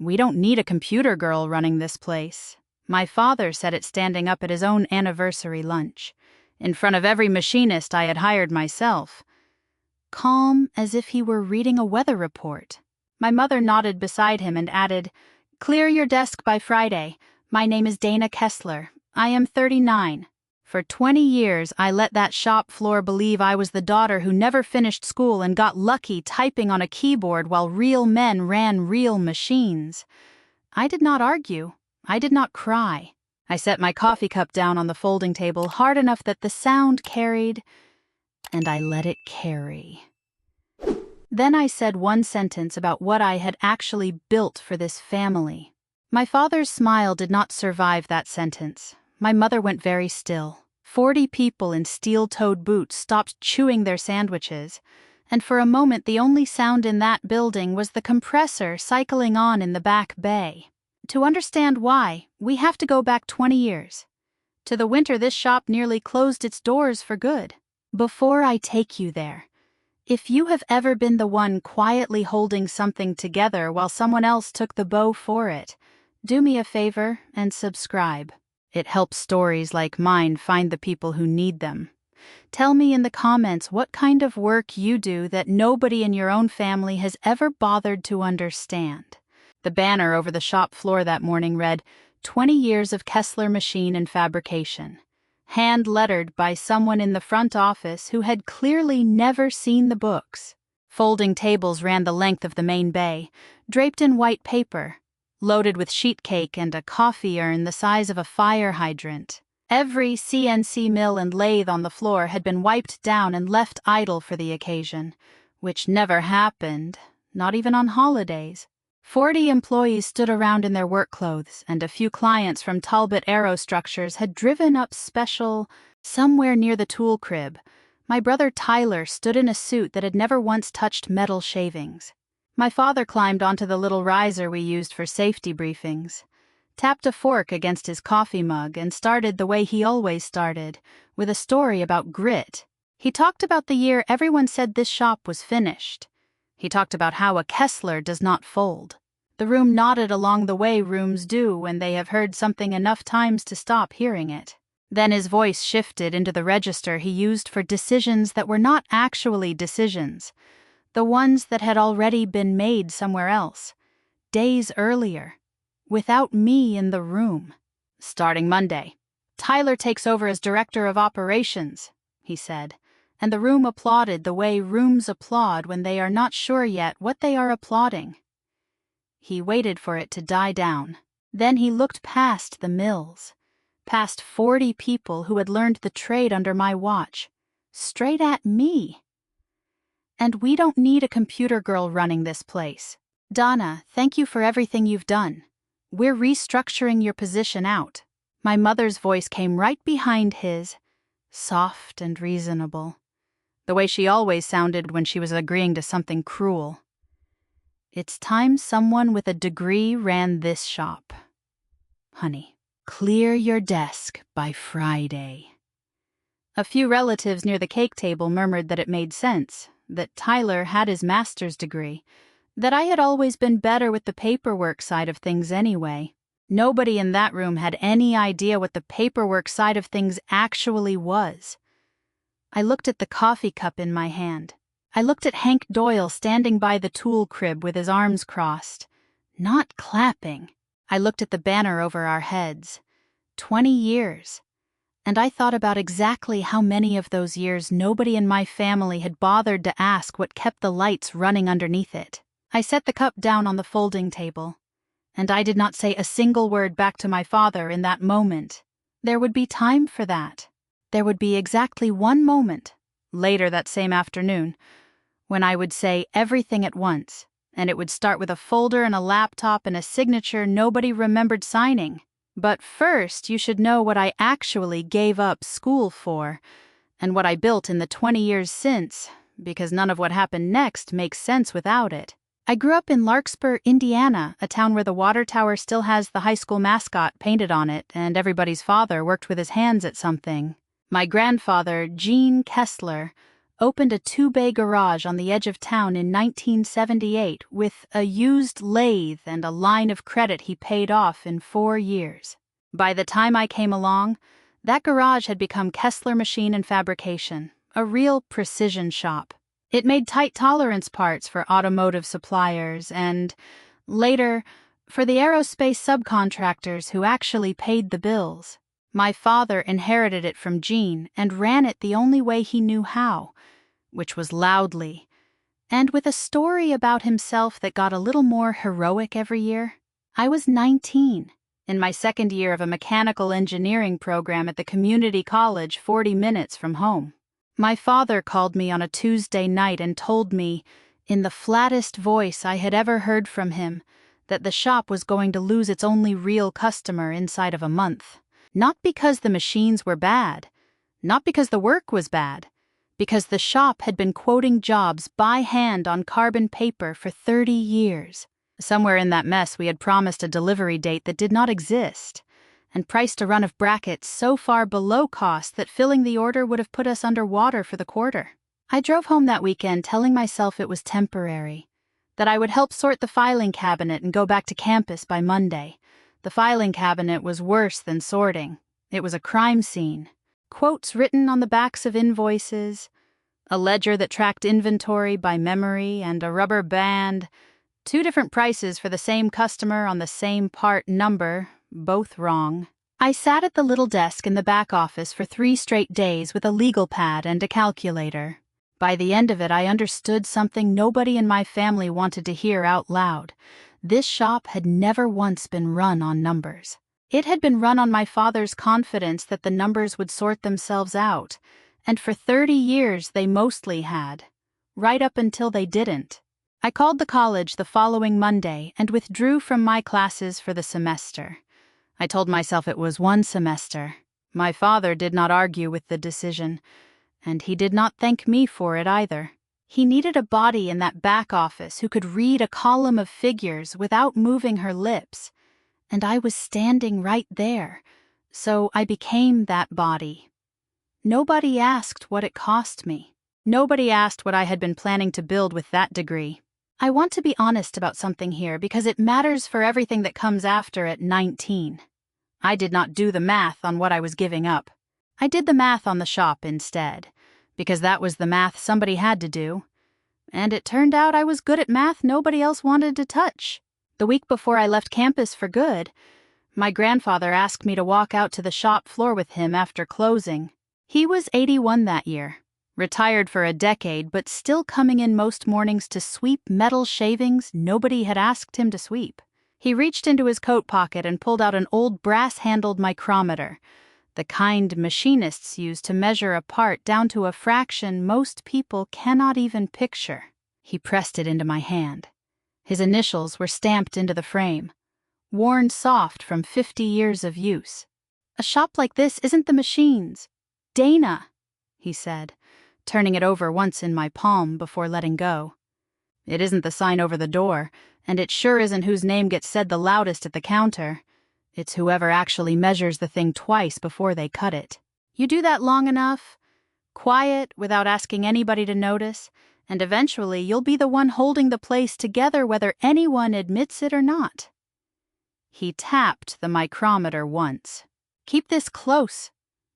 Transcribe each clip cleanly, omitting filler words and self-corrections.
We don't need a computer girl running this place. My father said it standing up at his own anniversary lunch, in front of every machinist I had hired myself. Calm as if he were reading a weather report. My mother nodded beside him and added, "Clear your desk by Friday. My name is Dana Kessler. I am 39. For 20 years, I let that shop floor believe I was the daughter who never finished school and got lucky typing on a keyboard while real men ran real machines. I did not argue. I did not cry. I set my coffee cup down on the folding table hard enough that the sound carried, and I let it carry. Then I said one sentence about what I had actually built for this family. My father's smile did not survive that sentence. My mother went very still. 40 people in steel-toed boots stopped chewing their sandwiches, and for a moment the only sound in that building was the compressor cycling on in the back bay. To understand why, we have to go back 20 years. To the winter this shop nearly closed its doors for good. Before I take you there, if you have ever been the one quietly holding something together while someone else took the bow for it, do me a favor and subscribe. It helps stories like mine find the people who need them. Tell me in the comments what kind of work you do that nobody in your own family has ever bothered to understand. The banner over the shop floor that morning read, 20 years of Kessler machine and fabrication. Hand-lettered by someone in the front office who had clearly never seen the books. Folding tables ran the length of the main bay, draped in white paper, loaded with sheet cake and a coffee urn the size of a fire hydrant. Every CNC mill and lathe on the floor had been wiped down and left idle for the occasion, which never happened, not even on holidays. 40 employees stood around in their work clothes, and a few clients from Talbot Aerostructures had driven up special somewhere near the tool crib. My brother Tyler stood in a suit that had never once touched metal shavings. My father climbed onto the little riser we used for safety briefings, tapped a fork against his coffee mug, and started the way he always started, with a story about grit. He talked about the year everyone said this shop was finished. He talked about how a Kessler does not fold. The room nodded along the way rooms do when they have heard something enough times to stop hearing it. Then his voice shifted into the register he used for decisions that were not actually decisions, the ones that had already been made somewhere else, days earlier, without me in the room. Starting Monday, Tyler takes over as director of operations, he said, and the room applauded the way rooms applaud when they are not sure yet what they are applauding. He waited for it to die down. Then he looked past the mills, past 40 people who had learned the trade under my watch, straight at me. And we don't need a computer girl running this place. Donna, thank you for everything you've done. We're restructuring your position out. My mother's voice came right behind his, soft and reasonable, the way she always sounded when she was agreeing to something cruel. It's time someone with a degree ran this shop. Honey, clear your desk by Friday. A few relatives near the cake table murmured that it made sense, that Tyler had his master's degree, that I had always been better with the paperwork side of things anyway. Nobody in that room had any idea what the paperwork side of things actually was. I looked at the coffee cup in my hand. I looked at Hank Doyle standing by the tool crib with his arms crossed, not clapping. I looked at the banner over our heads. 20 years. And I thought about exactly how many of those years nobody in my family had bothered to ask what kept the lights running underneath it. I set the cup down on the folding table, and I did not say a single word back to my father in that moment. There would be time for that. There would be exactly one moment, later that same afternoon, when I would say everything at once, and it would start with a folder and a laptop and a signature nobody remembered signing. But first, you should know what I actually gave up school for, and what I built in the 20 years since, because none of what happened next makes sense without it. I grew up in Larkspur, Indiana, a town where the water tower still has the high school mascot painted on it, and everybody's father worked with his hands at something. My grandfather, Gene Kessler, opened a 2-bay garage on the edge of town in 1978 with a used lathe and a line of credit he paid off in 4 years. By the time I came along, that garage had become Kessler Machine and Fabrication, a real precision shop. It made tight tolerance parts for automotive suppliers and, later, for the aerospace subcontractors who actually paid the bills. My father inherited it from Gene and ran it the only way he knew how, which was loudly, and with a story about himself that got a little more heroic every year. I was 19, in my second year of a mechanical engineering program at the community college 40 minutes from home. My father called me on a Tuesday night and told me, in the flattest voice I had ever heard from him, that the shop was going to lose its only real customer inside of a month. Not because the machines were bad, not because the work was bad, because the shop had been quoting jobs by hand on carbon paper for 30 years. Somewhere in that mess we had promised a delivery date that did not exist, and priced a run of brackets so far below cost that filling the order would have put us underwater for the quarter. I drove home that weekend telling myself it was temporary, that I would help sort the filing cabinet and go back to campus by Monday. The filing cabinet was worse than sorting. It was a crime scene. Quotes written on the backs of invoices, a ledger that tracked inventory by memory, and a rubber band. 2 different prices for the same customer on the same part number, both wrong. I sat at the little desk in the back office for 3 straight days with a legal pad and a calculator. By the end of it, I understood something nobody in my family wanted to hear out loud. This shop had never once been run on numbers. It had been run on my father's confidence that the numbers would sort themselves out, and for 30 years they mostly had, right up until they didn't. I called the college the following Monday and withdrew from my classes for the semester. I told myself it was 1 semester. My father did not argue with the decision, and he did not thank me for it either. He needed a body in that back office who could read a column of figures without moving her lips, and I was standing right there, so I became that body. Nobody asked what it cost me. Nobody asked what I had been planning to build with that degree. I want to be honest about something here because it matters for everything that comes after at 19. I did not do the math on what I was giving up. I did the math on the shop instead, because that was the math somebody had to do. And it turned out I was good at math nobody else wanted to touch. The week before I left campus for good, my grandfather asked me to walk out to the shop floor with him after closing. He was 81 that year. Retired for a decade, but still coming in most mornings to sweep metal shavings nobody had asked him to sweep. He reached into his coat pocket and pulled out an old brass-handled micrometer, the kind machinists use to measure a part down to a fraction most people cannot even picture. He pressed it into my hand. His initials were stamped into the frame, worn soft from 50 years of use. "A shop like this isn't the machines. Dana," he said, turning it over once in my palm before letting go. "It isn't the sign over the door, and it sure isn't whose name gets said the loudest at the counter. It's whoever actually measures the thing twice before they cut it. You do that long enough, quiet, without asking anybody to notice, and eventually you'll be the one holding the place together whether anyone admits it or not." He tapped the micrometer once. "Keep this close.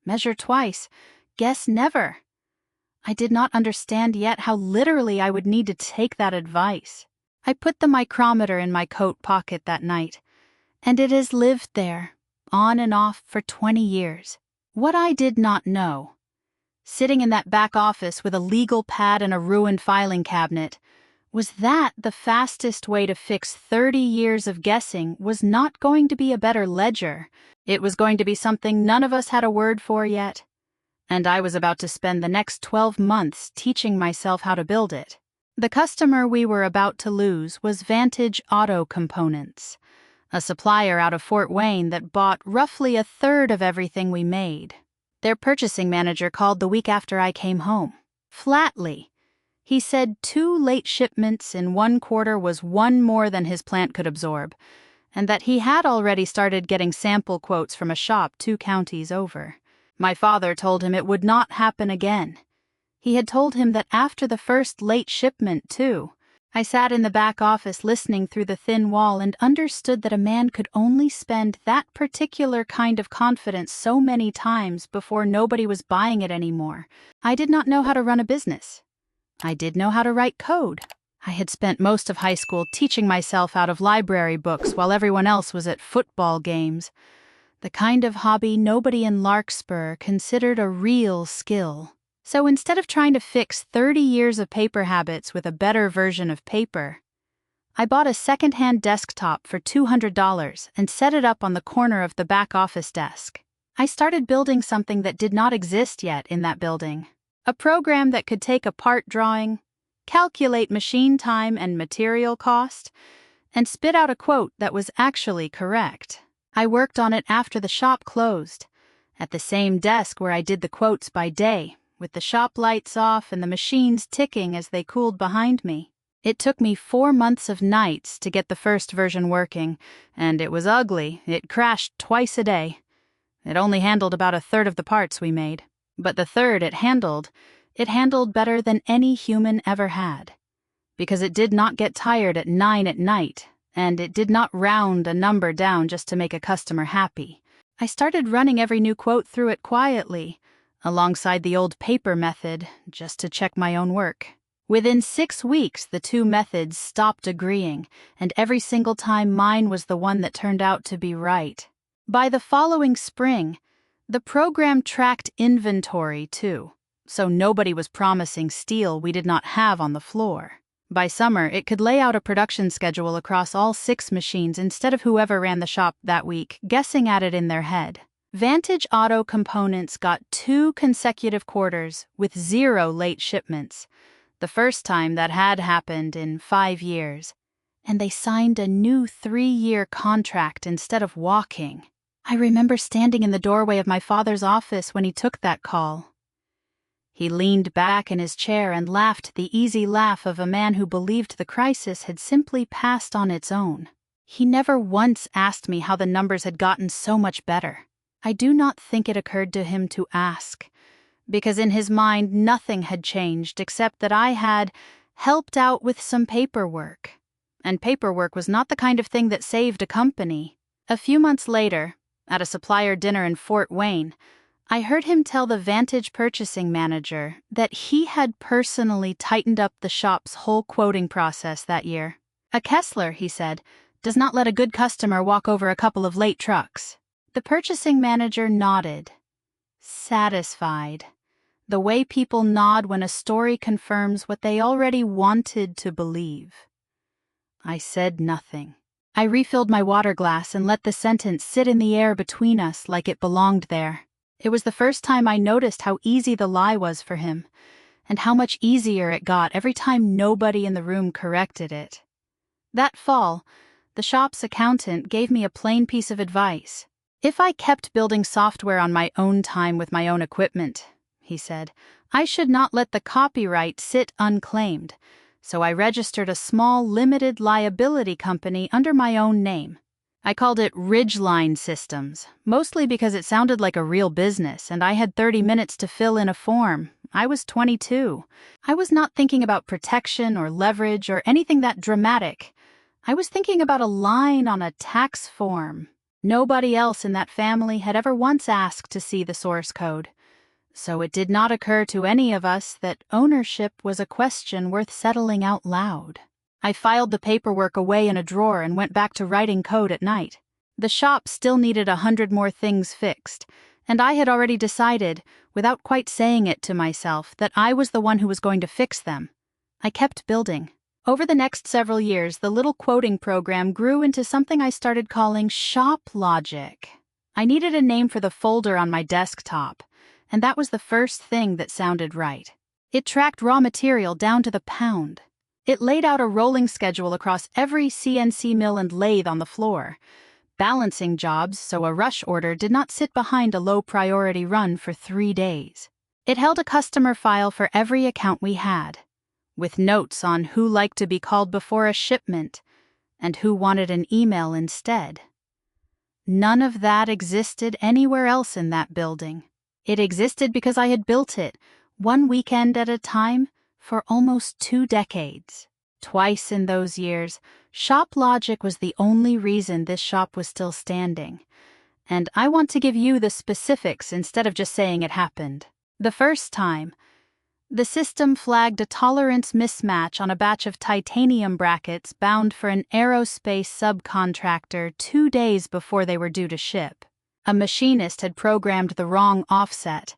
Measure twice. Guess never." I did not understand yet how literally I would need to take that advice. I put the micrometer in my coat pocket that night, and it has lived there, on and off, for 20 years. What I did not know, sitting in that back office with a legal pad and a ruined filing cabinet, was that the fastest way to fix 30 years of guessing was not going to be a better ledger. It was going to be something none of us had a word for yet. And I was about to spend the next 12 months teaching myself how to build it. The customer we were about to lose was Vantage Auto Components, a supplier out of Fort Wayne that bought roughly a third of everything we made. Their purchasing manager called the week after I came home. Flatly, he said 2 late shipments in 1 quarter was 1 more than his plant could absorb, and that he had already started getting sample quotes from a shop 2 counties over. My father told him it would not happen again. He had told him that after the first late shipment, too. I sat in the back office listening through the thin wall and understood that a man could only spend that particular kind of confidence so many times before nobody was buying it anymore. I did not know how to run a business. I did know how to write code. I had spent most of high school teaching myself out of library books while everyone else was at football games. The kind of hobby nobody in Larkspur considered a real skill. So instead of trying to fix 30 years of paper habits with a better version of paper, I bought a second-hand desktop for $200 and set it up on the corner of the back office desk. I started building something that did not exist yet in that building. A program that could take a part drawing, calculate machine time and material cost, and spit out a quote that was actually correct. I worked on it after the shop closed, at the same desk where I did the quotes by day, with the shop lights off and the machines ticking as they cooled behind me. It took me 4 months of nights to get the first version working, and it was ugly. It crashed twice a day. It only handled about a third of the parts we made. But the third it handled better than any human ever had. Because it did not get tired at 9 at night, and it did not round a number down just to make a customer happy. I started running every new quote through it quietly, alongside the old paper method, just to check my own work. Within 6 weeks, the two methods stopped agreeing, and every single time mine was the one that turned out to be right. By the following spring, the program tracked inventory, too, so nobody was promising steel we did not have on the floor. By summer, it could lay out a production schedule across all 6 machines instead of whoever ran the shop that week guessing at it in their head. Vantage Auto Components got 2 consecutive quarters with 0 late shipments, the first time that had happened in 5 years, and they signed a new 3-year contract instead of walking. I remember standing in the doorway of my father's office when he took that call. He leaned back in his chair and laughed the easy laugh of a man who believed the crisis had simply passed on its own. He never once asked me how the numbers had gotten so much better. I do not think it occurred to him to ask, because in his mind nothing had changed except that I had helped out with some paperwork. And paperwork was not the kind of thing that saved a company. A few months later, at a supplier dinner in Fort Wayne, I heard him tell the Vantage purchasing manager that he had personally tightened up the shop's whole quoting process that year. A Kessler, he said, does not let a good customer walk over a couple of late trucks. The purchasing manager nodded, satisfied, the way people nod when a story confirms what they already wanted to believe. I said nothing. I refilled my water glass and let the sentence sit in the air between us like it belonged there. It was the first time I noticed how easy the lie was for him, and how much easier it got every time nobody in the room corrected it. That fall, the shop's accountant gave me a plain piece of advice. If I kept building software on my own time with my own equipment, he said, I should not let the copyright sit unclaimed, so I registered a small limited liability company under my own name. I called it Ridgeline Systems, mostly because it sounded like a real business and I had 30 minutes to fill in a form. I was 22. I was not thinking about protection or leverage or anything that dramatic. I was thinking about a line on a tax form. Nobody else in that family had ever once asked to see the source code, so it did not occur to any of us that ownership was a question worth settling out loud. I filed the paperwork away in a drawer and went back to writing code at night. The shop still needed 100 more things fixed, and I had already decided, without quite saying it to myself, that I was the one who was going to fix them. I kept building. Over the next several years, the little quoting program grew into something I started calling Shop Logic. I needed a name for the folder on my desktop, and that was the first thing that sounded right. It tracked raw material down to the pound. It laid out a rolling schedule across every CNC mill and lathe on the floor, balancing jobs so a rush order did not sit behind a low-priority run for 3 days. It held a customer file for every account we had, with notes on who liked to be called before a shipment and who wanted an email instead. None of that existed anywhere else in that building. It existed because I had built it, one weekend at a time, for almost 2 decades. Twice in those years, shop logic was the only reason this shop was still standing. And I want to give you the specifics instead of just saying it happened. The first time, the system flagged a tolerance mismatch on a batch of titanium brackets bound for an aerospace subcontractor 2 days before they were due to ship. A machinist had programmed the wrong offset,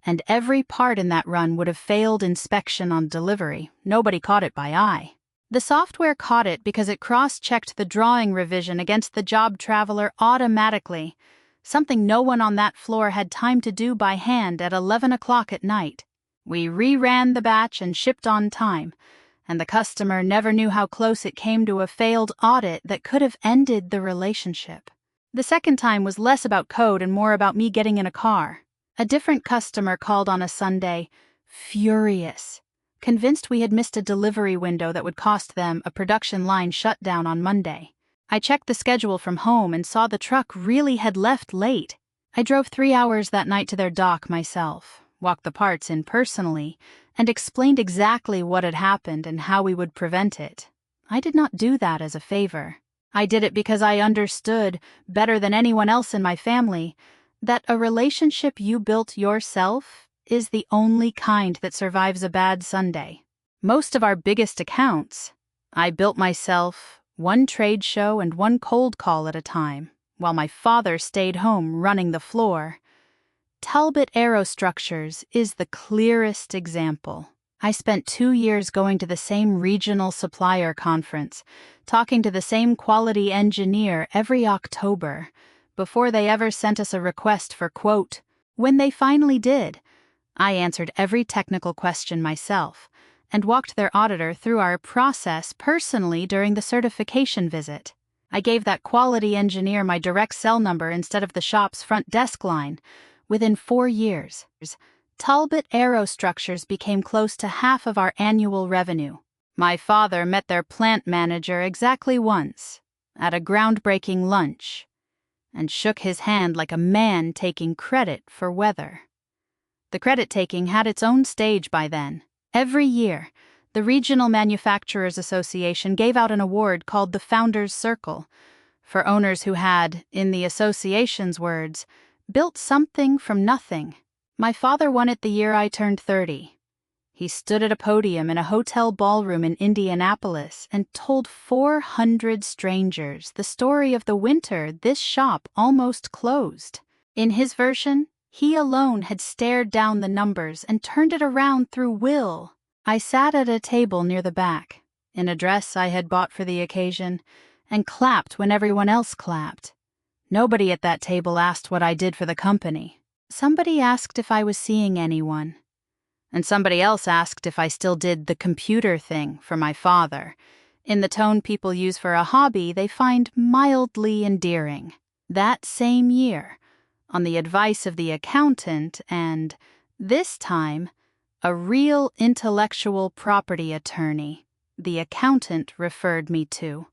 and every part in that run would have failed inspection on delivery. Nobody caught it by eye. The software caught it because it cross-checked the drawing revision against the job traveler automatically, something no one on that floor had time to do by hand at 11 o'clock at night. We reran the batch and shipped on time, and the customer never knew how close it came to a failed audit that could have ended the relationship. The second time was less about code and more about me getting in a car. A different customer called on a Sunday, furious, convinced we had missed a delivery window that would cost them a production line shutdown on Monday. I checked the schedule from home and saw the truck really had left late. I drove 3 hours that night to their dock myself, walked the parts in personally, and explained exactly what had happened and how we would prevent it. I did not do that as a favor. I did it because I understood, better than anyone else in my family, that a relationship you built yourself is the only kind that survives a bad Sunday. Most of our biggest accounts, I built myself, one trade show and one cold call at a time, while my father stayed home running the floor. Talbot Aerostructures is the clearest example. I spent 2 years going to the same regional supplier conference, talking to the same quality engineer every October, before they ever sent us a request for quote. When they finally did, I answered every technical question myself and walked their auditor through our process personally during the certification visit. I gave that quality engineer my direct cell number instead of the shop's front desk line. Within 4 years, Talbot Aerostructures became close to half of our annual revenue. My father met their plant manager exactly once, at a groundbreaking lunch, and shook his hand like a man taking credit for weather. The credit-taking had its own stage by then. Every year, the Regional Manufacturers Association gave out an award called the Founders Circle for owners who had, in the association's words, built something from nothing. My father won it the year I turned 30. He stood at a podium in a hotel ballroom in Indianapolis and told 400 strangers the story of the winter this shop almost closed. In his version, he alone had stared down the numbers and turned it around through will. I sat at a table near the back, in a dress I had bought for the occasion, and clapped when everyone else clapped. Nobody at that table asked what I did for the company. Somebody asked if I was seeing anyone. And somebody else asked if I still did the computer thing for my father, in the tone people use for a hobby they find mildly endearing. That same year, on the advice of the accountant and, this time, a real intellectual property attorney, the accountant referred me to,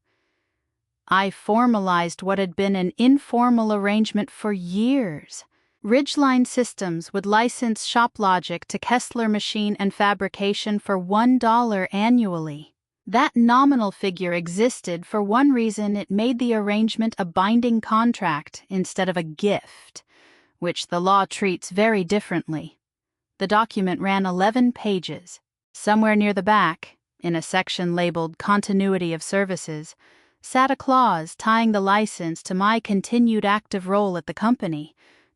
I formalized what had been an informal arrangement for years. Ridgeline Systems would license ShopLogic to Kessler Machine and Fabrication for $1 annually. That nominal figure existed for one reason: it made the arrangement a binding contract instead of a gift, which the law treats very differently. The document ran 11 pages. Somewhere near the back, in a section labeled Continuity of Services, sat a clause tying the license to my continued active role at the company.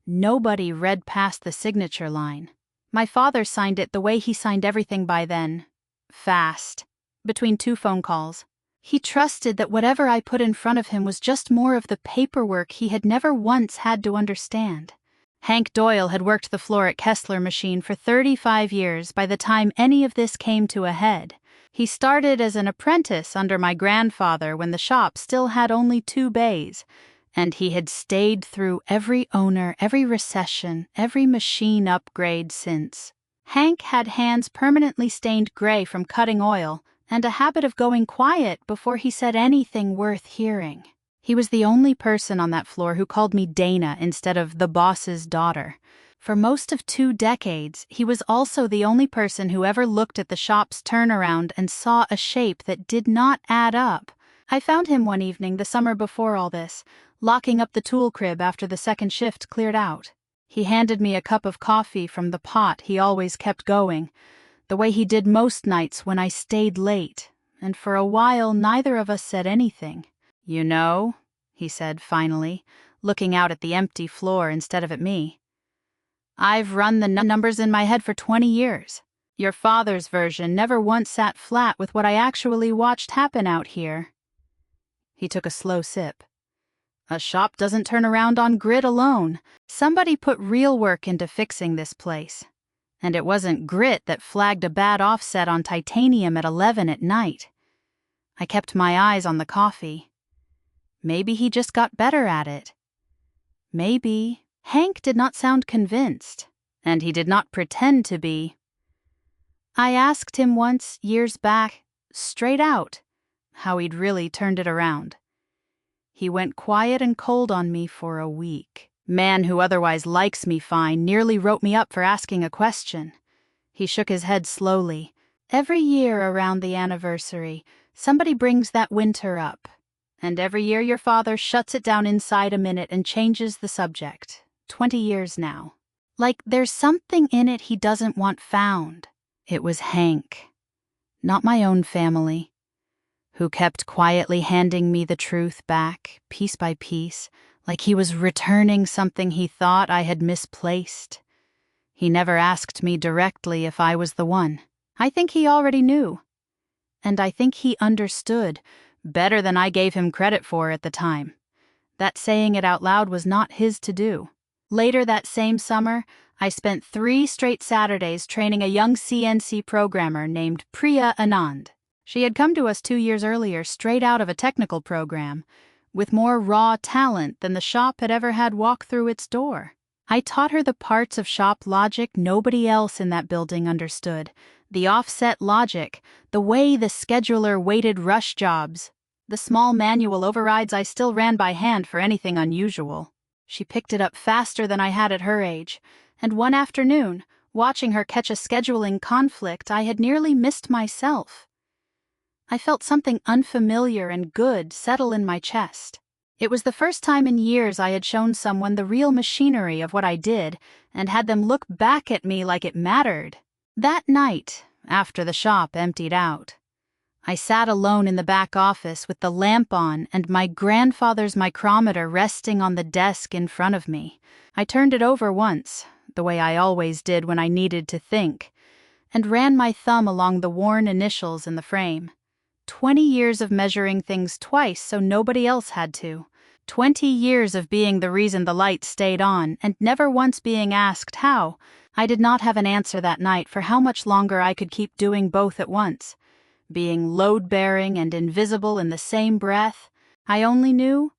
Nobody read past the signature line. My father signed it the way he signed everything by then. Fast. Between 2 phone calls. He trusted that whatever I put in front of him was just more of the paperwork he had never once had to understand. Hank Doyle had worked the floor at Kessler Machine for 35 years by the time any of this came to a head. He started as an apprentice under my grandfather when the shop still had only 2 bays, and he had stayed through every owner, every recession, every machine upgrade since. Hank had hands permanently stained gray from cutting oil and a habit of going quiet before he said anything worth hearing. He was the only person on that floor who called me Dana instead of the boss's daughter. For most of 2 decades, he was also the only person who ever looked at the shop's turnaround and saw a shape that did not add up. I found him one evening the summer before all this, locking up the tool crib after the second shift cleared out. He handed me a cup of coffee from the pot he always kept going, the way he did most nights when I stayed late, and for a while neither of us said anything. "You know," he said finally, looking out at the empty floor instead of at me, "I've run the numbers in my head for 20 years. Your father's version never once sat flat with what I actually watched happen out here." He took a slow sip. "A shop doesn't turn around on grit alone. Somebody put real work into fixing this place. And it wasn't grit that flagged a bad offset on titanium at 11 at night." I kept my eyes on the coffee. Maybe he just got better at it. Maybe. Hank did not sound convinced, and he did not pretend to be. I asked him once, years back, straight out, how he'd really turned it around. He went quiet and cold on me for a week. Man who otherwise likes me fine nearly wrote me up for asking a question. He shook his head slowly. "Every year around the anniversary, somebody brings that winter up. And every year your father shuts it down inside a minute and changes the subject. 20 years now. Like there's something in it he doesn't want found." It was Hank, not my own family, who kept quietly handing me the truth back, piece by piece, like he was returning something he thought I had misplaced. He never asked me directly if I was the one. I think he already knew. And I think he understood, better than I gave him credit for at the time. That saying it out loud was not his to do. Later that same summer, I spent 3 straight Saturdays training a young CNC programmer named Priya Anand. She had come to us 2 years earlier straight out of a technical program, with more raw talent than the shop had ever had walk through its door. I taught her the parts of shop logic nobody else in that building understood, the offset logic, the way the scheduler weighted rush jobs, the small manual overrides I still ran by hand for anything unusual. She picked it up faster than I had at her age, and one afternoon, watching her catch a scheduling conflict, I had nearly missed myself. I felt something unfamiliar and good settle in my chest. It was the first time in years I had shown someone the real machinery of what I did and had them look back at me like it mattered. That night, after the shop emptied out, I sat alone in the back office with the lamp on and my grandfather's micrometer resting on the desk in front of me. I turned it over once, the way I always did when I needed to think, and ran my thumb along the worn initials in the frame. 20 years of measuring things twice so nobody else had to. 20 years of being the reason the light stayed on and never once being asked how. I did not have an answer that night for how much longer I could keep doing both at once. Being load-bearing and invisible in the same breath. I only knew,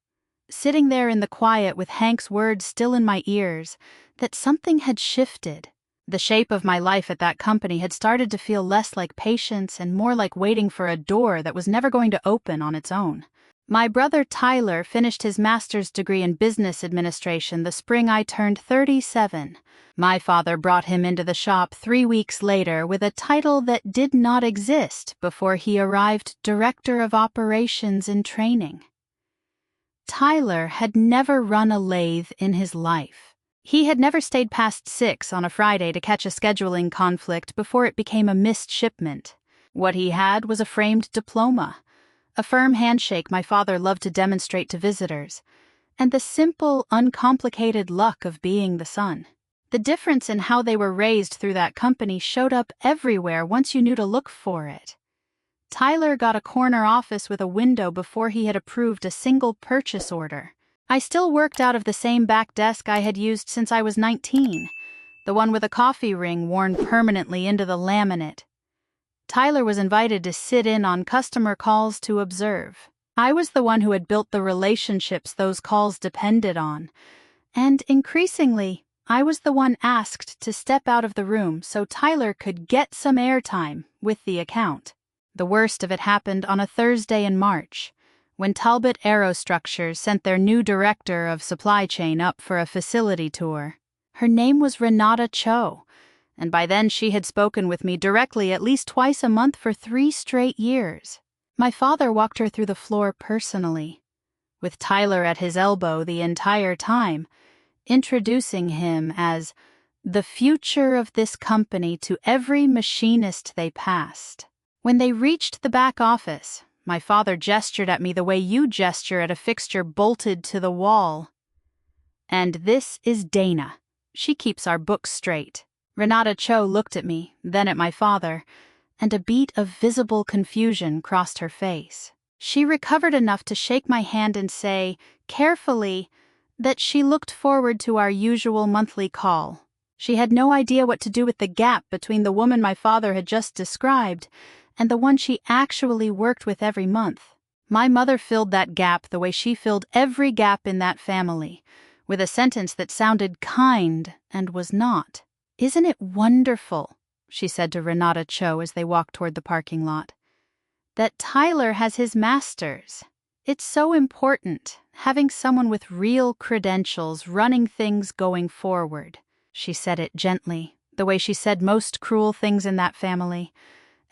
sitting there in the quiet with Hank's words still in my ears, that something had shifted. The shape of my life at that company had started to feel less like patience and more like waiting for a door that was never going to open on its own. My brother Tyler finished his master's degree in business administration the spring I turned 37. My father brought him into the shop 3 weeks later with a title that did not exist before he arrived Director of Operations and Training. Tyler had never run a lathe in his life. He had never stayed past 6 on a Friday to catch a scheduling conflict before it became a missed shipment. What he had was a framed diploma, a firm handshake my father loved to demonstrate to visitors, and the simple, uncomplicated luck of being the son. The difference in how they were raised through that company showed up everywhere once you knew to look for it. Tyler got a corner office with a window before he had approved a single purchase order. I still worked out of the same back desk I had used since I was 19, the one with a coffee ring worn permanently into the laminate. Tyler was invited to sit in on customer calls to observe. I was the one who had built the relationships those calls depended on, and increasingly, I was the one asked to step out of the room so Tyler could get some airtime with the account. The worst of it happened on a Thursday in March, when Talbot Aerostructures sent their new director of supply chain up for a facility tour. Her name was Renata Cho, and by then she had spoken with me directly at least twice a month for 3 straight years. My father walked her through the floor personally, with Tyler at his elbow the entire time, introducing him as the future of this company to every machinist they passed. When they reached the back office, my father gestured at me the way you gesture at a fixture bolted to the wall. "And this is Dana. She keeps our books straight." Renata Cho looked at me, then at my father, and a beat of visible confusion crossed her face. She recovered enough to shake my hand and say, carefully, that she looked forward to our usual monthly call. She had no idea what to do with the gap between the woman my father had just described and the one she actually worked with every month. My mother filled that gap the way she filled every gap in that family, with a sentence that sounded kind and was not. "Isn't it wonderful," she said to Renata Cho as they walked toward the parking lot, "that Tyler has his master's? It's so important, having someone with real credentials running things going forward." She said it gently, the way she said most cruel things in that family,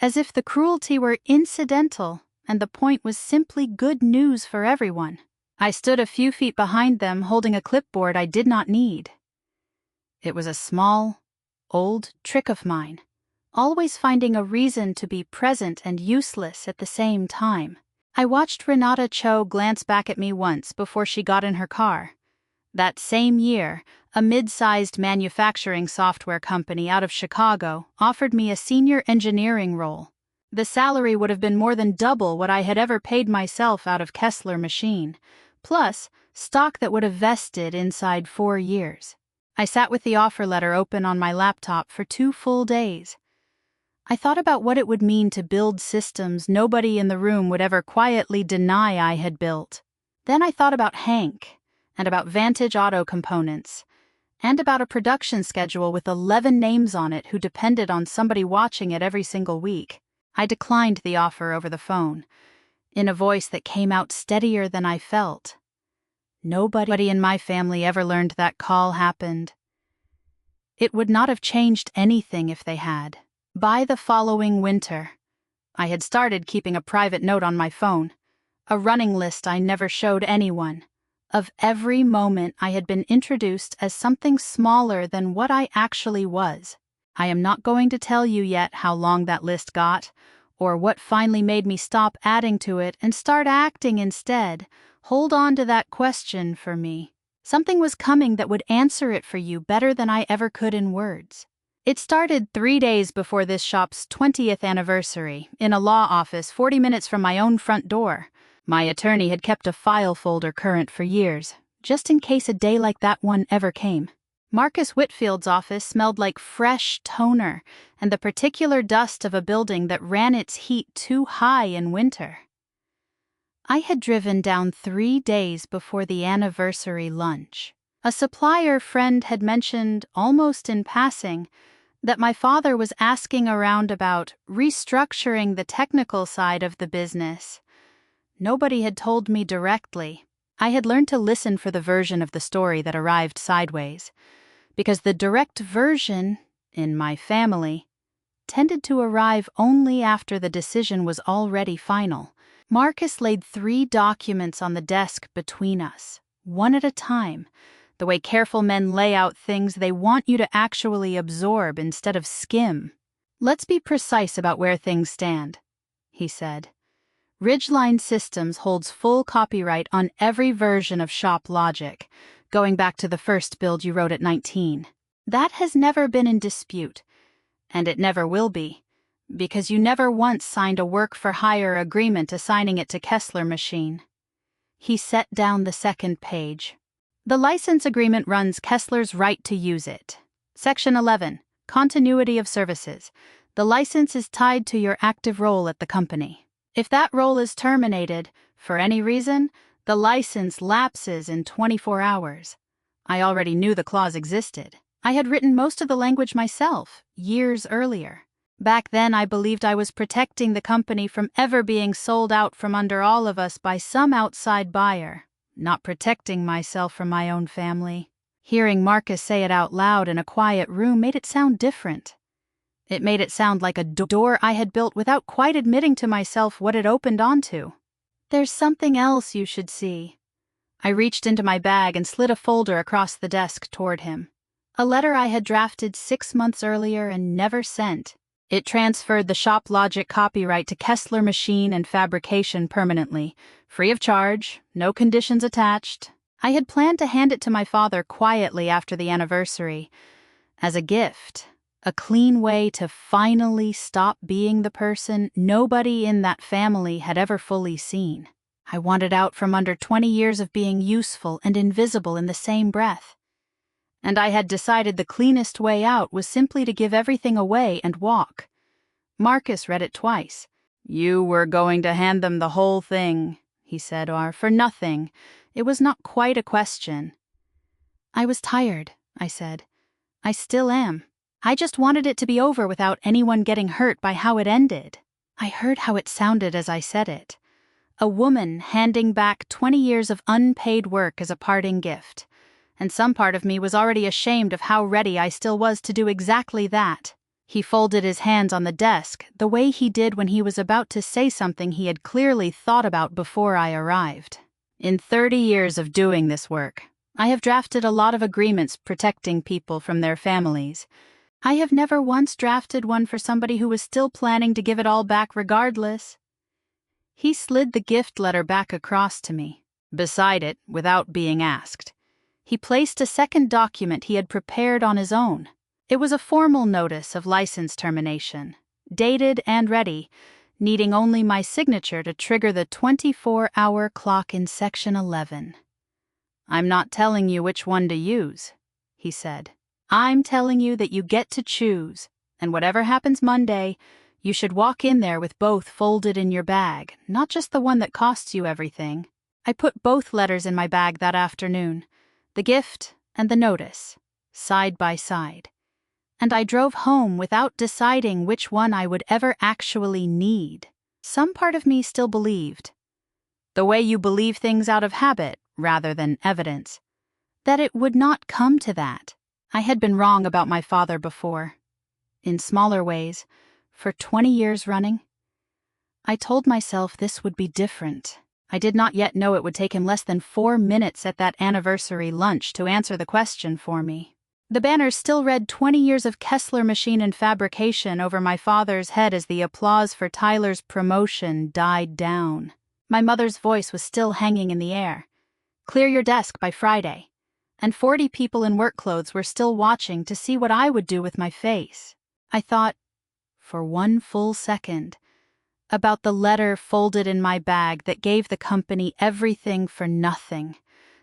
as if the cruelty were incidental and the point was simply good news for everyone. I stood a few feet behind them, holding a clipboard I did not need. It was a small, old trick of mine, always finding a reason to be present and useless at the same time. I watched Renata Cho glance back at me once before she got in her car. That same year, a mid-sized manufacturing software company out of Chicago offered me a senior engineering role. The salary would have been more than double what I had ever paid myself out of Kessler Machine, plus stock that would have vested inside 4 years. I sat with the offer letter open on my laptop for 2 full days. I thought about what it would mean to build systems nobody in the room would ever quietly deny I had built. Then I thought about Hank, and about Vantage Auto Components, and about a production schedule with 11 names on it who depended on somebody watching it every single week. I declined the offer over the phone, in a voice that came out steadier than I felt. Nobody in my family ever learned that call happened. It would not have changed anything if they had. By the following winter, I had started keeping a private note on my phone, a running list I never showed anyone, of every moment I had been introduced as something smaller than what I actually was. I am not going to tell you yet how long that list got, or what finally made me stop adding to it and start acting instead. Hold on to that question for me. Something was coming that would answer it for you better than I ever could in words. It started 3 days before this shop's 20th anniversary, in a law office 40 minutes from my own front door. My attorney had kept a file folder current for years, just in case a day like that one ever came. Marcus Whitfield's office smelled like fresh toner and the particular dust of a building that ran its heat too high in winter. I had driven down 3 days before the anniversary lunch. A supplier friend had mentioned, almost in passing, that my father was asking around about restructuring the technical side of the business. Nobody had told me directly. I had learned to listen for the version of the story that arrived sideways, because the direct version, in my family, tended to arrive only after the decision was already final. Marcus laid 3 documents on the desk between us, one at a time, the way careful men lay out things they want you to actually absorb instead of skim. "Let's be precise about where things stand," he said. "Ridgeline Systems holds full copyright on every version of Shop Logic, going back to the first build you wrote at 19. That has never been in dispute, and it never will be, because you never once signed a work-for-hire agreement assigning it to Kessler Machine." He set down the second page. "The license agreement runs Kessler's right to use it. Section 11, Continuity of Services. The license is tied to your active role at the company. If that role is terminated, for any reason, the license lapses in 24 hours. I already knew the clause existed. I had written most of the language myself, years earlier. Back then I believed I was protecting the company from ever being sold out from under all of us by some outside buyer, not protecting myself from my own family. Hearing Marcus say it out loud in a quiet room made it sound different. It made it sound like a door I had built without quite admitting to myself what it opened onto. "There's something else you should see." I reached into my bag and slid a folder across the desk toward him. A letter I had drafted 6 months earlier and never sent. It transferred the Shop Logic copyright to Kessler Machine and Fabrication permanently, free of charge, no conditions attached. I had planned to hand it to my father quietly after the anniversary, as a gift, a clean way to finally stop being the person nobody in that family had ever fully seen. I wanted out from under 20 years of being useful and invisible in the same breath. And I had decided the cleanest way out was simply to give everything away and walk. Marcus read it twice. "You were going to hand them the whole thing," he said, "or for nothing. It was not quite a question." "I was tired," I said. "I still am. I just wanted it to be over without anyone getting hurt by how it ended." I heard how it sounded as I said it. A woman handing back 20 years of unpaid work as a parting gift. And some part of me was already ashamed of how ready I still was to do exactly that. He folded his hands on the desk, the way he did when he was about to say something he had clearly thought about before I arrived. "In 30 years of doing this work, I have drafted a lot of agreements protecting people from their families. I have never once drafted one for somebody who was still planning to give it all back regardless." He slid the gift letter back across to me. Beside it, without being asked, he placed a second document he had prepared on his own. It was a formal notice of license termination, dated and ready, needing only my signature to trigger the 24-hour clock in Section 11. "I'm not telling you which one to use," he said. "I'm telling you that you get to choose, and whatever happens Monday, you should walk in there with both folded in your bag, not just the one that costs you everything." I put both letters in my bag that afternoon, the gift and the notice, side by side. And I drove home without deciding which one I would ever actually need. Some part of me still believed, the way you believe things out of habit rather than evidence, that it would not come to that. I had been wrong about my father before. In smaller ways, for 20 years running. I told myself this would be different. I did not yet know it would take him less than 4 minutes at that anniversary lunch to answer the question for me. The banners still read 20 years of Kessler Machine and Fabrication over my father's head as the applause for Tyler's promotion died down. My mother's voice was still hanging in the air. "Clear your desk by Friday." And 40 people in work clothes were still watching to see what I would do with my face. I thought, for one full second, about the letter folded in my bag that gave the company everything for nothing,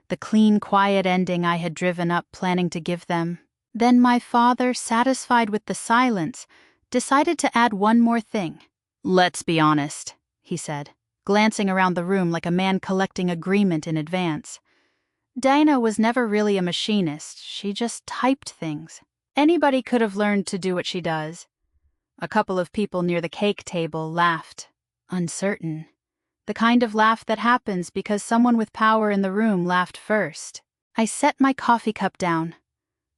the clean, quiet ending I had driven up planning to give them. Then my father, satisfied with the silence, decided to add one more thing. "Let's be honest," he said, glancing around the room like a man collecting agreement in advance. "Dinah was never really a machinist, she just typed things. Anybody could have learned to do what she does." A couple of people near the cake table laughed, uncertain. The kind of laugh that happens because someone with power in the room laughed first. I set my coffee cup down.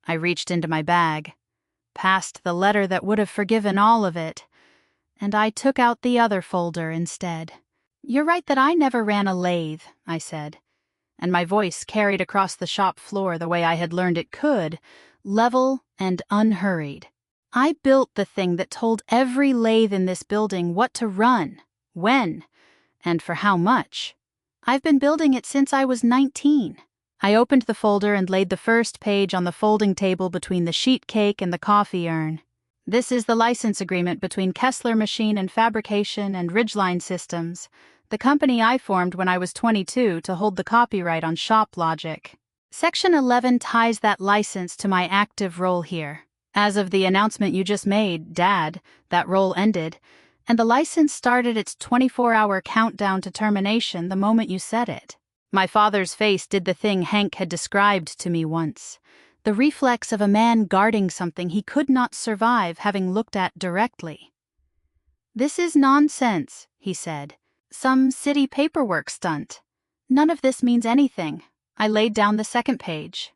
I reached into my bag, past the letter that would have forgiven all of it, and I took out the other folder instead. "You're right that I never ran a lathe," I said, and my voice carried across the shop floor the way I had learned it could, level and unhurried. "I built the thing that told every lathe in this building what to run, when, and for how much. I've been building it since I was 19. I opened the folder and laid the first page on the folding table between the sheet cake and the coffee urn. "This is the license agreement between Kessler Machine and Fabrication and Ridgeline Systems, the company I formed when I was 22 to hold the copyright on Shop Logic. Section 11 ties that license to my active role here. As of the announcement you just made, Dad, that role ended, and the license started its 24-hour countdown to termination the moment you said it." My father's face did the thing Hank had described to me once, the reflex of a man guarding something he could not survive having looked at directly. "This is nonsense," he said. "Some city paperwork stunt. None of this means anything." I laid down the second page.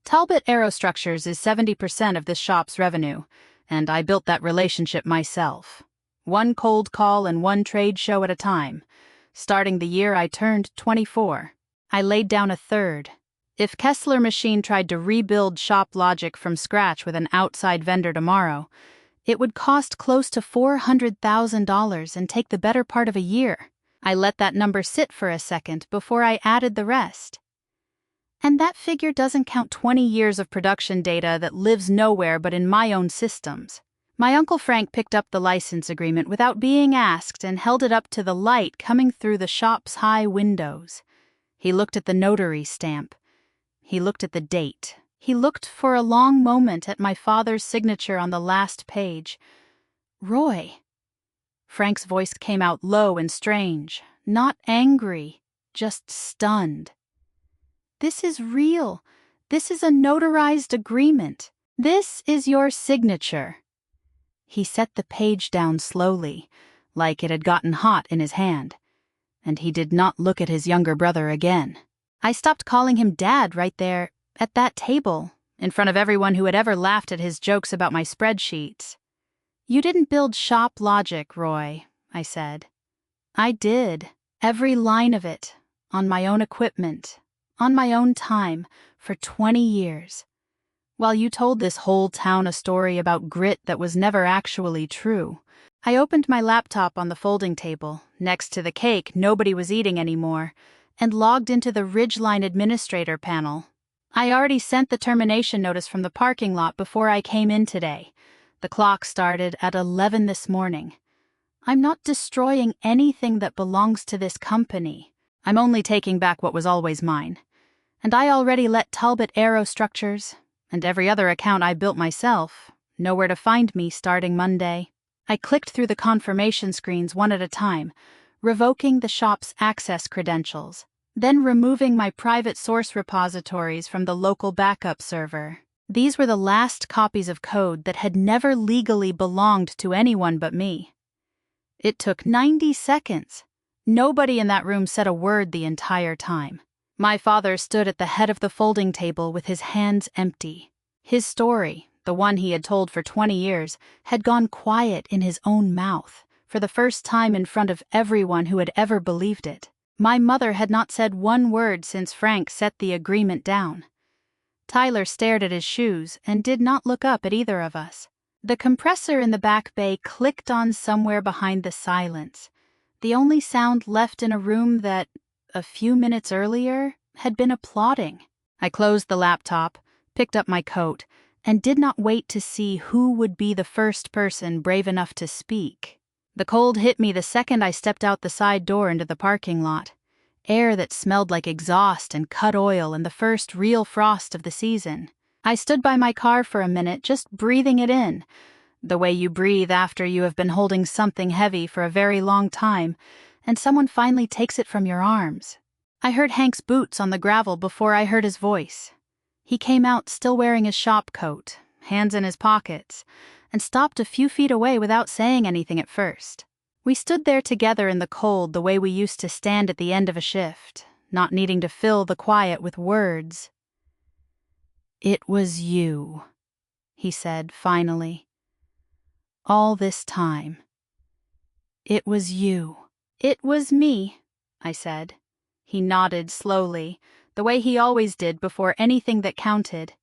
Talbot Aerostructures is 70% of this shop's revenue, and I built that relationship myself. One cold call and one trade show at a time. Starting the year I turned 24. I laid down a third. If Kessler Machine tried to rebuild Shop Logic from scratch with an outside vendor tomorrow, it would cost close to $400,000 and take the better part of a year. I let that number sit for a second before I added the rest. And that figure doesn't count 20 years of production data that lives nowhere but in my own systems. My Uncle Frank picked up the license agreement without being asked and held it up to the light coming through the shop's high windows. He looked at the notary stamp. He looked at the date. He looked for a long moment at my father's signature on the last page. Roy. Frank's voice came out low and strange, not angry, just stunned. This is real. This is a notarized agreement. This is your signature. He set the page down slowly, like it had gotten hot in his hand, and he did not look at his younger brother again. I stopped calling him Dad right there, at that table, in front of everyone who had ever laughed at his jokes about my spreadsheets. You didn't build Shop Logic, Roy, I said. I did, every line of it, on my own equipment, on my own time, for 20 years. While you told this whole town a story about grit that was never actually true, I opened my laptop on the folding table, next to the cake nobody was eating anymore, and logged into the Ridgeline Administrator panel. I already sent the termination notice from the parking lot before I came in today. The clock started at 11 this morning. I'm not destroying anything that belongs to this company. I'm only taking back what was always mine. And I already let Talbot Aerostructures, and every other account I built myself, know where to find me starting Monday. I clicked through the confirmation screens one at a time, revoking the shop's access credentials, then removing my private source repositories from the local backup server. These were the last copies of code that had never legally belonged to anyone but me. It took 90 seconds. Nobody in that room said a word the entire time. My father stood at the head of the folding table with his hands empty. His story, the one he had told for 20 years, had gone quiet in his own mouth, for the first time in front of everyone who had ever believed it. My mother had not said one word since Frank set the agreement down. Tyler stared at his shoes and did not look up at either of us. The compressor in the back bay clicked on somewhere behind the silence, the only sound left in a room that, a few minutes earlier, had been applauding. I closed the laptop, picked up my coat, and did not wait to see who would be the first person brave enough to speak. The cold hit me the second I stepped out the side door into the parking lot. Air that smelled like exhaust and cut oil and the first real frost of the season. I stood by my car for a minute, just breathing it in, the way you breathe after you have been holding something heavy for a very long time, and someone finally takes it from your arms. I heard Hank's boots on the gravel before I heard his voice. He came out still wearing his shop coat, hands in his pockets, and stopped a few feet away without saying anything at first. We stood there together in the cold the way we used to stand at the end of a shift, not needing to fill the quiet with words. "It was you," he said finally. "All this time. It was you." "It was me," I said. He nodded slowly, the way he always did before anything that counted.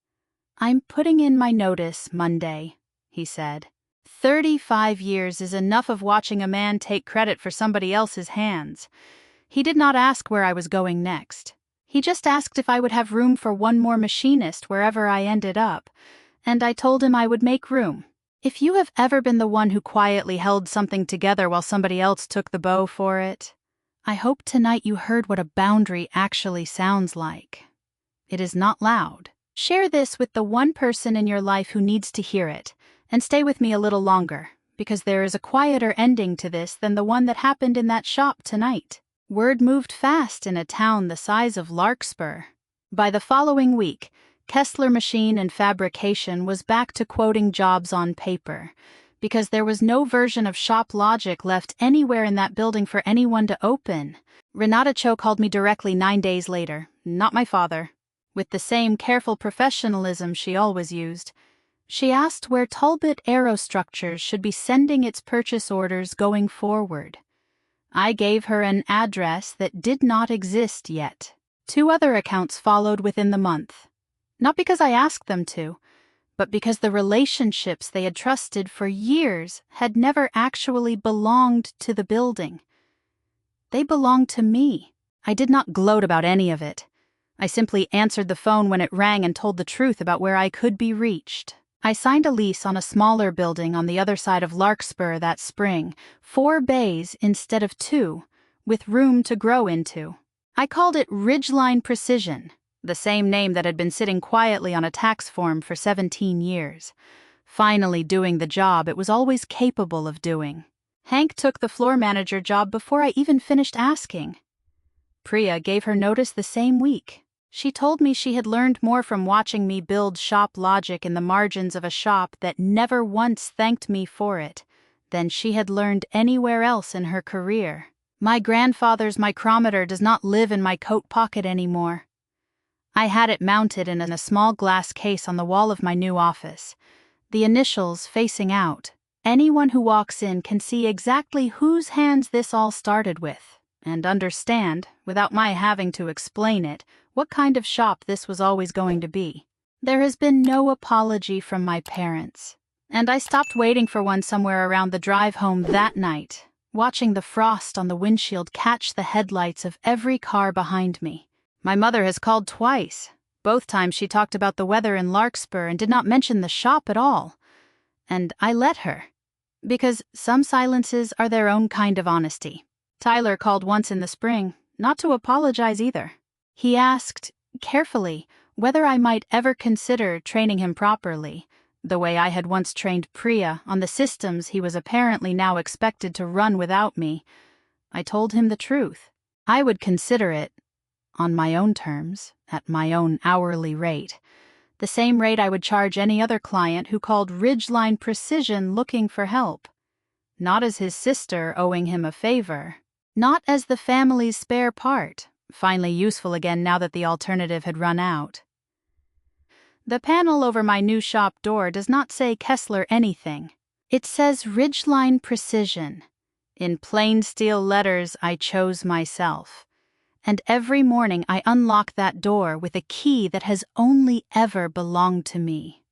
"I'm putting in my notice Monday," he said. 35 years is enough of watching a man take credit for somebody else's hands. He did not ask where I was going next. He just asked if I would have room for one more machinist wherever I ended up, and I told him I would make room. If you have ever been the one who quietly held something together while somebody else took the bow for it, I hope tonight you heard what a boundary actually sounds like. It is not loud. Share this with the one person in your life who needs to hear it, and stay with me a little longer, because there is a quieter ending to this than the one that happened in that shop tonight. Word moved fast in a town the size of Larkspur. By the following week, Kessler Machine and Fabrication was back to quoting jobs on paper, because there was no version of Shop Logic left anywhere in that building for anyone to open. Renata Cho called me directly 9 days later, not my father. with the same careful professionalism she always used. She asked where Talbot Aerostructures should be sending its purchase orders going forward. I gave her an address that did not exist yet. 2 other accounts followed within the month. Not because I asked them to, but because the relationships they had trusted for years had never actually belonged to the building. They belonged to me. I did not gloat about any of it. I simply answered the phone when it rang and told the truth about where I could be reached. I signed a lease on a smaller building on the other side of Larkspur that spring, 4 bays instead of 2, with room to grow into. I called it Ridgeline Precision, the same name that had been sitting quietly on a tax form for 17 years, finally doing the job it was always capable of doing. Hank took the floor manager job before I even finished asking. Priya gave her notice the same week. She told me she had learned more from watching me build shop logic in the margins of a shop that never once thanked me for it than she had learned anywhere else in her career. My grandfather's micrometer does not live in my coat pocket anymore. I had it mounted in a small glass case on the wall of my new office, the initials facing out. Anyone who walks in can see exactly whose hands this all started with, and understand, without my having to explain it, what kind of shop this was always going to be. There has been no apology from my parents, and I stopped waiting for one somewhere around the drive home that night, watching the frost on the windshield catch the headlights of every car behind me. My mother has called twice. Both times she talked about the weather in Larkspur and did not mention the shop at all. And I let her, because some silences are their own kind of honesty. Tyler called once in the spring, not to apologize either. He asked, carefully, whether I might ever consider training him properly, the way I had once trained Priya on the systems he was apparently now expected to run without me. I told him the truth. I would consider it, on my own terms, at my own hourly rate, the same rate I would charge any other client who called Ridgeline Precision looking for help. Not as his sister owing him a favor, not as the family's spare part, finally useful again now that the alternative had run out. The panel over my new shop door does not say Kessler anything. It says Ridgeline Precision. In plain steel letters I chose myself. And every morning I unlock that door with a key that has only ever belonged to me.